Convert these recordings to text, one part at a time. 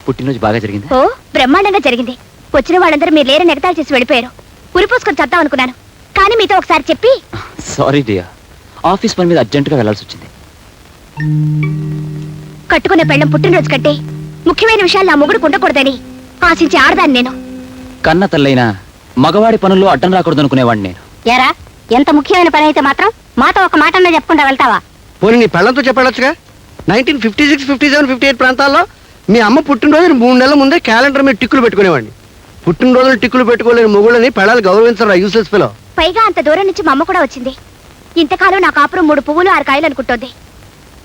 పుట్టినరోజు బాగా జరిగింది. ఓ బ్రహ్మాండంగా జరిగింది. వచ్చిన వాళ్ళందరూ మీరు లేరని ఎగతాళి చేసి వెళ్ళిపోయారు. ఉరిపోసుకొని చద్దాం అనుకున్నాను, కానీ మీతో ఒకసారి చెప్పి. సారీ డియర్, ఆఫీస్ పని మీద అర్జెంటుగా వెళ్లాల్సి వచ్చింది. కట్టుకునే పెళ్ళం పుట్టినరోజు కంటే ముఖ్యమైన విషయాలు నా మొగుడు ఉండకూడదని ఆశించి ఆడదాన్ని నేను. కన్న తల్లైనా మగవాడి పనుల్లో అడ్డం రాకూడదు అనుకునేవాడిని నేను. ఎరా, ఎంత ముఖ్యమైన పని అయితే మాత్రం మాతో ఒక మాట అన్నా చెప్పకుండా వెళ్తావా? పోనీ నీ పెళ్ళంతో చెప్పడొచ్చుగా. 1956, 57, 58 ప్రాంతాల్లో మీ అమ్మ పుట్టినరోజు 3 నెలల ముందే క్యాలెండర్ మీద టిక్కులు పెట్టుకునేవాడిని. పుట్టినరోజులు టిక్కులు పెట్టుకోలేని మొగుళ్ళని పెళ్ళాలు గౌరవించరా యూసెస్ పిలో. పైగా అంత దూరం నుంచి మా అమ్మ కూడా వచ్చింది. ఇంతకాలం నా కాపురం 3 పువ్వులు 6 కాయలు అనుకుంటోంది.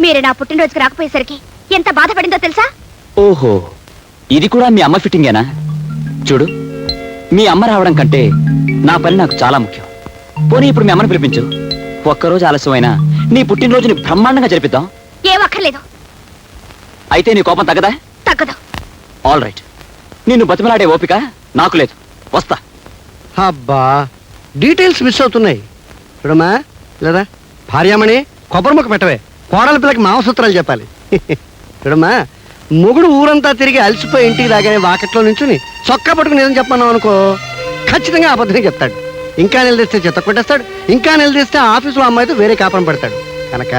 మీరు నా పుట్టినరోజుకి రాకపోయేసరికి ఎంత బాధపడిందో తెలుసా? ఓహో, ఇది కూడా మీ అమ్మ ఫిట్టింగేనా? చూడు, మీ అమ్మ రావడం కంటే నా పని నాకు చాలా ముఖ్యం. పోనీ ఇప్పుడు మీ అమ్మని పిలిపించు. ఒక్కరోజు ఆలస్యమైనా నీ పుట్టినరోజుని బ్రహ్మాండంగా జరిపిద్దాం. ఏం అక్కర్లేదు. అయితే నీ కోపం తగ్గదా? తగ్గదు. ఆల్ రైట్, నిన్ను బతిమలాడే ఓపిక నాకు లేదు. వస్తా. అబ్బా, డీటెయిల్స్ మిస్ అవుతున్నాయి. చూడమ్మా, లేదా భార్యామణి కొబ్బరి ముక్క పెట్టవే. కోడల పిల్లకి మాంసూత్రాలు చెప్పాలి. చూడమ్మా, మొగుడు ఊరంతా తిరిగి అలసిపోయి ఇంటికి రాగానే వాకట్లో నుంచుని చొక్కా పట్టుకుని ఏదని చెప్పన్నావు అనుకో, ఖచ్చితంగా అబద్ధమే చెప్తాడు. ఇంకా నిలదీస్తే చెత్త కొట్టేస్తాడు. ఇంకా నిలదీస్తే ఆఫీసులో అమ్మాయితో వేరే కాపురం పెడతాడు. కనుక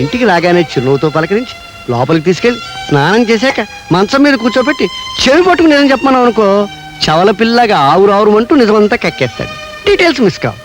ఇంటికి రాగానే చిరునవ్వుతో పలకరించి లోపలికి తీసుకెళ్ళి స్నానం చేశాక మంచం మీద కూర్చోబెట్టి చెవి పట్టుకుని ఏదని చెప్పమన్నావు అనుకో, చవల పిల్లగా ఆవురు అంటూ నిజమంతా కక్కేస్తాడు. డీటెయిల్స్ మిస్ కావు.